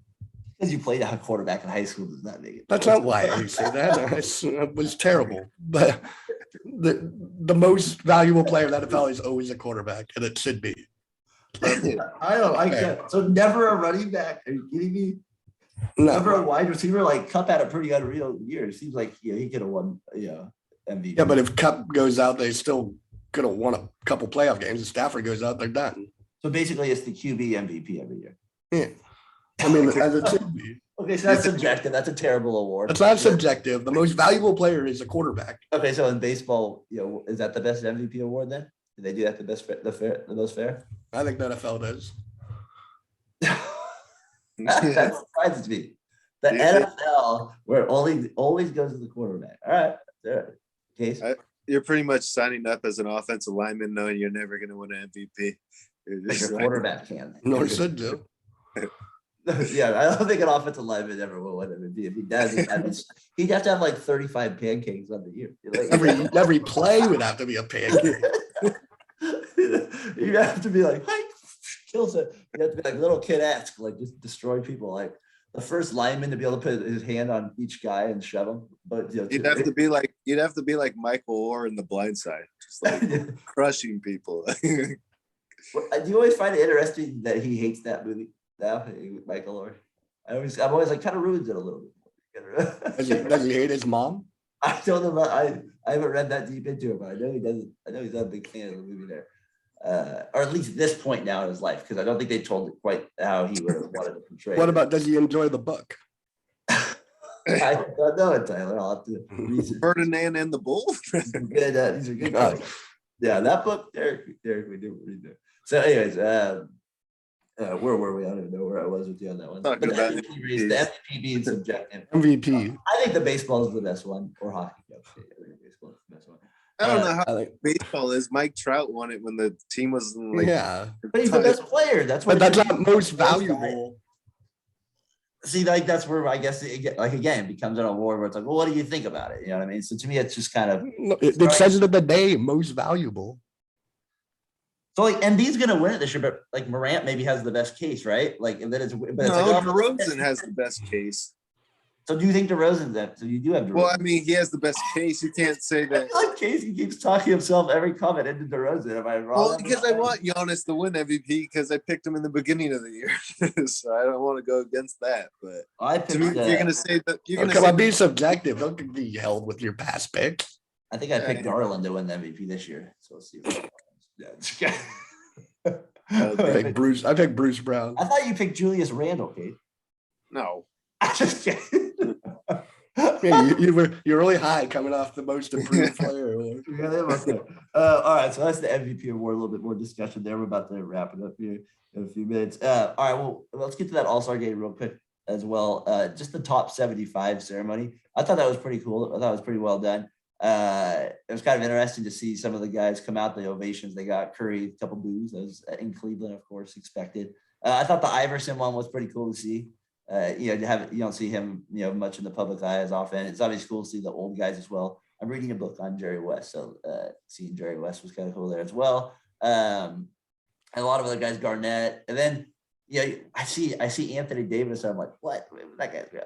Because you played a quarterback in high school does not make it. That's not why I say that. It was terrible. But the most valuable player in the NFL is always a quarterback, and it should be. I can't. So never a running back. Are you kidding me? No. Never a wide receiver. Like Cup had a pretty unreal year. It seems like he could have won. MVP. Yeah, but if Cup goes out, they still could have won a couple playoff games. If Stafford goes out, they're done. So basically, it's the QB MVP every year. Yeah, I mean, as it should be. Okay, so that's subjective. That's a terrible award. It's not subjective. The most valuable player is a quarterback. Okay, so in baseball, is that the best MVP award then? Do they do that the most fair? I think the NFL does. That surprises me. The NFL, where it always goes to the quarterback. All right, there. Case. You're pretty much signing up as an offensive lineman knowing you're never going to win an MVP. Your quarterback can. Nor should do. Yeah, I don't think an offensive lineman ever will win MVP. If he does, he'd have to have like 35 pancakes on the year. Like, every play would have to be a pancake. You'd have to be like, hi, kills it. You have to be like little kid-esque, like just destroy people. Like the first lineman to be able to put his hand on each guy and shove him. But you'd have to be like Michael Orr in The Blind Side, just like crushing people. Do you always find it interesting that he hates that movie now, Michael Orr? I'm always like kind of ruins it a little bit. Does he hate his mom? I don't know. I haven't read that deep into it, but I know he doesn't. I know he's not a big fan of the movie there, or at least this point now in his life, because I don't think they told it quite how he would have wanted to portray. What about? Does he enjoy the book? I don't know it, Tyler. I'll have to research. Ferdinand and the Bull. These are good. Yeah, that book, Derek, we do read that. So, anyways, where were we? I don't even know where I was with you on that one. But the MVP being subjective. MVP. I think the baseball is the best one, or hockey. I think baseball is the best one. I don't know how baseball is. Mike Trout won it when the team was like. Yeah, but he's the best player. That's what. But that's not most valuable. See, like that's where I guess it becomes an award where it's like, well, what do you think about it? You know what I mean? So to me, it's just kind of. It says it in the name, most valuable. So like Embiid's gonna win it this year, but like Morant maybe has the best case, right? Like, and then it's DeRozan has the best case. So do you think DeRozan's that? So you do have DeRozan. Well, I mean, he has the best case. You can't say that. I like Casey keeps talking himself every comment into DeRozan. Am I wrong? Well, because I want Giannis to win MVP because I picked him in the beginning of the year, so I don't want to go against that. But I picked, you're gonna say that. Come on, be subjective. Don't be held with your past picks. I think I picked Garland to win the MVP this year. So let's see. I picked Bruce Brown. I thought you picked Julius Randle, Kate. No. I just kidding. Yeah, you're really high coming off the most improved player award. Yeah, they must have. All right, so that's the MVP award. A little bit more discussion there. We're about to wrap it up here in a few minutes. All right, well, let's get to that All-Star game real quick as well. Just the top 75 ceremony. I thought that was pretty cool. I thought it was pretty well done. It was kind of interesting to see some of the guys come out, the ovations they got. Curry, a couple boos. That was in Cleveland, of course, expected. I thought the Iverson one was pretty cool to see. You don't see him, much in the public eye as often. It's obviously cool to see the old guys as well. I'm reading a book on Jerry West, so seeing Jerry West was kind of cool there as well. And a lot of other guys, Garnett, and then I see Anthony Davis. And I'm like, what? That guy's good.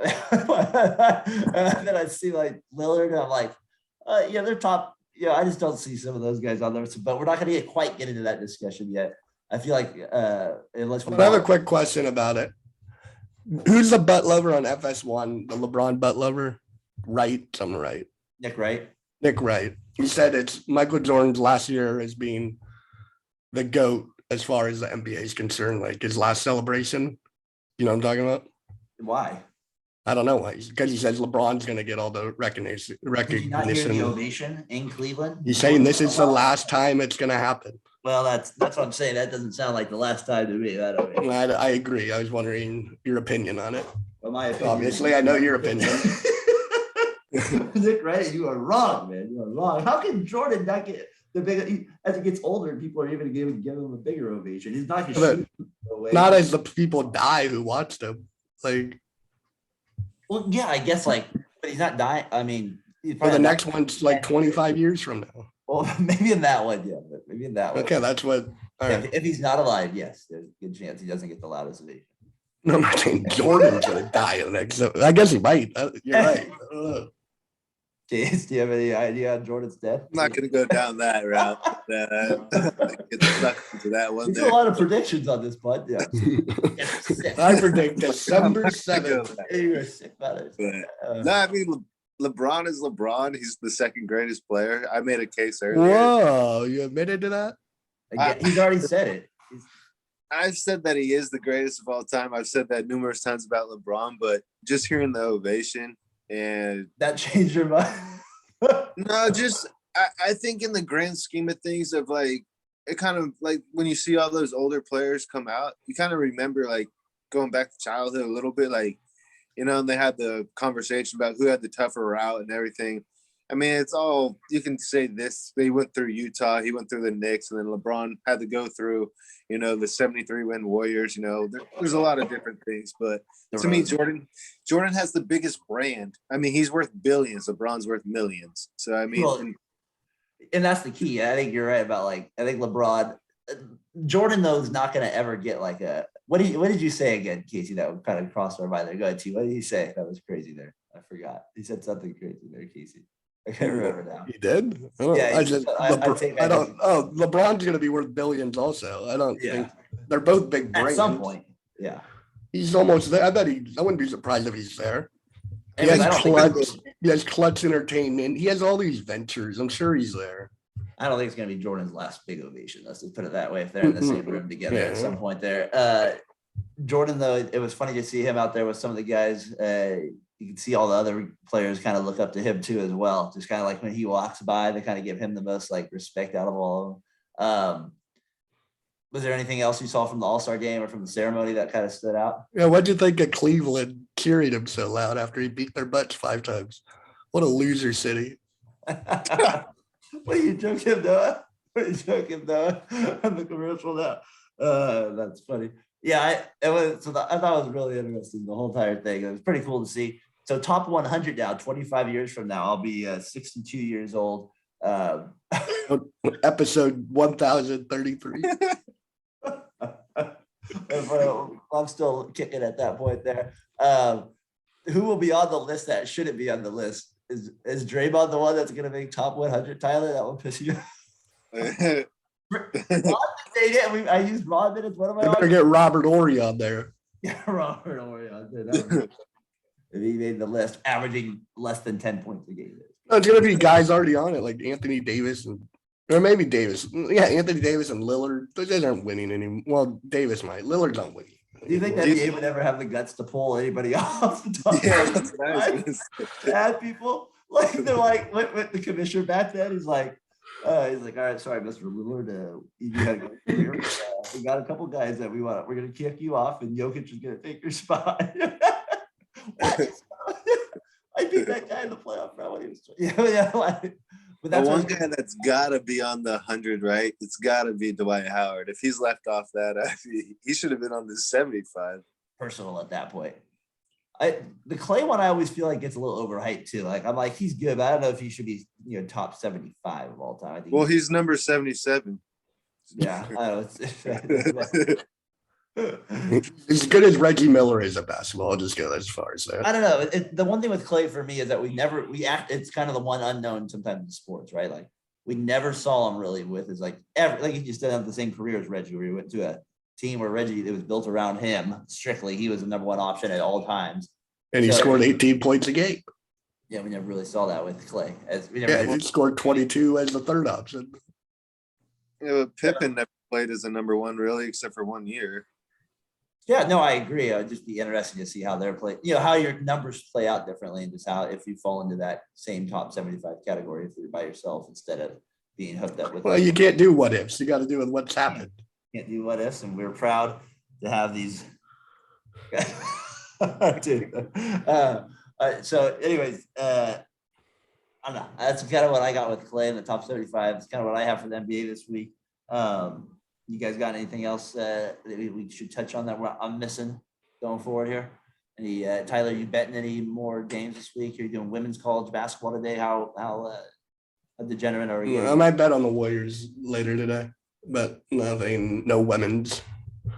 And then I see like Lillard, and I'm like, they're top. I just don't see some of those guys on there. But we're not going to quite get into that discussion yet. I feel like unless we I have a quick question about it. Who's the butt lover on FS1? The LeBron butt lover? Wright, something right. Nick Wright. Nick Wright. He said it's Michael Jordan's last year as being the GOAT as far as the NBA is concerned, like his last celebration. You know what I'm talking about? Why? I don't know why. Because he says LeBron's going to get all the recognition. Did you not hear the ovation in Cleveland? He's saying this is the last time it's going to happen. Well, that's what I'm saying. That doesn't sound like the last time to me. I agree. I was wondering your opinion on it. Well, my opinion. Obviously, I know your opinion. Nick Wright, you are wrong, man. You are wrong. How can Jordan not get the big? As he gets older, people are even give him a bigger ovation. He's not going to shoot away. Not as the people die who watched him. Like, well, yeah, I guess but he's not dying. I mean, for the next one's like 25 years from now. Well, maybe in that one, yeah, but maybe in that one. Okay, that's what. All right. If he's not alive, yes, there's a good chance he doesn't get the loudest ovation. No, I'm not saying Jordan's gonna die in the next. I guess he might. You're right. James, do you have any idea on Jordan's death? I'm not gonna go down that route. Get stuck into that one. There's a lot of predictions on this, bud. Yeah. I predict December 7th. You were sick about it. No, I mean LeBron is LeBron. He's the second greatest player. I made a case earlier. Whoa, you admitted to that? He's already said it. I've said that he is the greatest of all time. I've said that numerous times about LeBron, but just hearing the ovation and that changed your mind. No, just I think in the grand scheme of things of it kind of like when you see all those older players come out, you kind of remember going back to childhood a little bit, and they had the conversation about who had the tougher route and everything. I mean, it's all, you can say this, they went through Utah, he went through the Knicks, and then LeBron had to go through, the 73-win Warriors, there's a lot of different things. But to me, Jordan has the biggest brand. I mean, he's worth billions. LeBron's worth millions. So, I mean. And that's the key. I think you're right about I think LeBron, Jordan, though, is not going to ever get what did you say again, Casey? That kind of crossed our mind there. Go ahead, T. What did he say? That was crazy there. I forgot. He said something crazy there, Casey. I can't remember now. He did? LeBron's going to be worth billions also. I don't think they're both big brands. At some point, yeah. He's almost there. I wouldn't be surprised if he's there. He has Clutch Entertainment. He has all these ventures. I'm sure he's there. I don't think it's going to be Jordan's last big ovation. Let's just put it that way. If they're in the same room together at some point there. Jordan, though, it was funny to see him out there with some of the guys. You can see all the other players kind of look up to him too as well. Just kind of when he walks by, they kind of give him the most respect out of all of them. Was there anything else you saw from the All-Star game or from the ceremony that kind of stood out? Yeah, what'd you think of Cleveland cheering him so loud after he beat their butts 5 times? What a loser city. What are you joking, Noah? What are you joking, Noah? On the commercial now. That's funny. Yeah, I thought it was really interesting, the whole entire thing. It was pretty cool to see. So top 100 now, 25 years from now, I'll be 62 years old. Episode 1033. I'm still kicking at that point there. Who will be on the list that shouldn't be on the list? Is Draymond the one that's going to make top 100, Tyler? That one piss you off? I used Rodman as one of my. I better get Robert Horry on there. Yeah, Robert Horry on there. If he made the list, averaging less than 10 points a game. No, it's gonna be guys already on it, like Anthony Davis or maybe Davis. Yeah, Anthony Davis and Lillard. Those guys aren't winning anymore. Well, Davis might. Lillard's not winning. Do you think that NBA would ever have the guts to pull anybody off the top? Yeah, that's what I was gonna say. Bad people. Like they're like, what the commissioner back then? He's like, all right, sorry, Mr. Lillard. You gotta go here. We got a couple guys that we're gonna kick you off, and Jokic is gonna take your spot. What? I beat that guy in the playoff, bro. When he was, yeah. Like, but The that's one guy that's got to be on the 100, right? It's got to be Dwight Howard. If he's left off that, he should have been on the 75. Personal at that point. The Clay one, I always feel like gets a little overhyped too. Like I'm like, he's good, but I don't know if he should be, top 75 of all time. I think He's number 77. Yeah, I don't know. As good as Reggie Miller is at basketball, I'll just go as far as that. I don't know. The one thing with Clay for me is that it's kind of the one unknown sometimes in sports, right? Like we never saw him really with his like he just didn't have the same career as Reggie, where he went to a team where Reggie, it was built around him strictly. He was the number one option at all times. And he scored 18 points a game. Yeah, we never really saw that with Clay. He scored 22 as the third option. Yeah, but Pippen never played as a number one, really, except for 1 year. Yeah, no, I agree. It would just be interesting to see how they're playing, how your numbers play out differently, and just how if you fall into that same top 75 category if you're by yourself instead of being hooked up with. Well, you can't do what ifs. You got to do with what's happened. Can't do what ifs, and we're proud to have these. Dude. So, anyways, I don't know. That's kind of what I got with Clay in the top 75. It's kind of what I have for the NBA this week. You guys got anything else that we should touch on that I'm missing going forward here? Any Tyler, you betting any more games this week? You're doing women's college basketball today. How degenerate are you? I might bet on the Warriors later today, but nothing, no women's.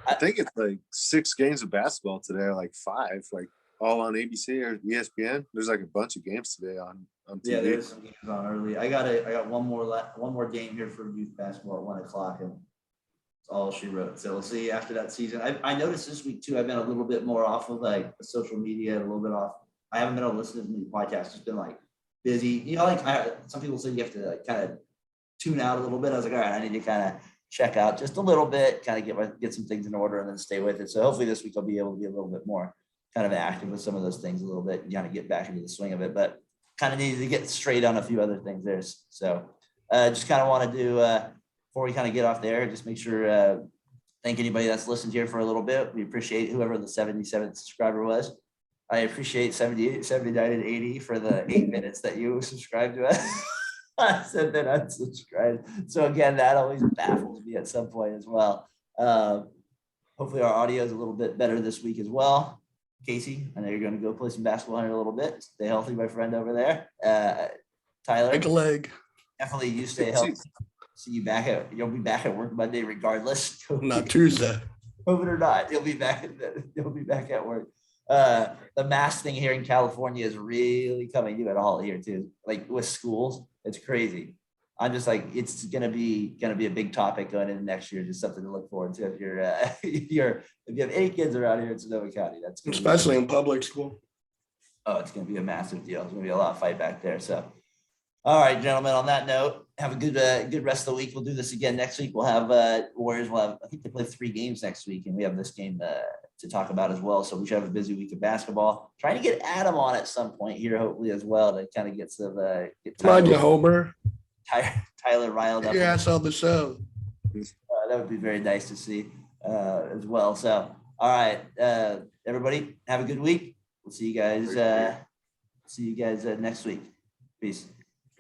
I think it's like 6 games of basketball today, or like 5, like all on ABC or ESPN. There's like a bunch of games today on TV. Yeah, there's some games on early. I got one more game here for youth basketball at 1:00, and it's all she wrote. So we'll see after that season. I noticed this week too, I've been a little bit more off of like social media, a little bit off. I haven't been able to listen to the podcast. Just been like busy. Some people say you have to like kind of tune out a little bit. I was like, all right, I need to kind of check out just a little bit, kind of get some things in order and then stay with it. So hopefully this week I'll be able to be a little bit more kind of active with some of those things a little bit and kind of get back into the swing of it, but kind of needed to get straight on a few other things there. So just kind of want to do, before we kind of get off there, just make sure, thank anybody that's listened here for a little bit. We appreciate whoever the 77th subscriber was. I appreciate 78, 79, and 80 for the 8 minutes that you subscribed to us. I said that unsubscribed. So again, that always baffles me at some point as well. Hopefully our audio is a little bit better this week as well. Casey, I know you're going to go play some basketball here a little bit. Stay healthy, my friend over there. Tyler, Like a leg. definitely you stay healthy. See you you'll be back at work Monday regardless. Not Tuesday. COVID or not, you'll be back at work. The mask thing here in California is really coming to it all here too. Like with schools, it's crazy. I'm just like, it's gonna be a big topic going into next year. Just something to look forward to if you're if you have any kids around here in Sonoma County. That's especially in public school. Oh, it's gonna be a massive deal. It's gonna be a lot of fight back there. So, all right, gentlemen. On that note, have a good rest of the week. We'll do this again next week. We'll have Warriors. I think they play 3 games next week, and we have this game to talk about as well. So we should have a busy week of basketball. Trying to get Adam on at some point here, hopefully as well, to kind of get some Come on, you Homer. Tyler riled up. Yeah, I saw the show. That would be very nice to see as well. So, all right, everybody, have a good week. We'll see you guys. Next week. Peace.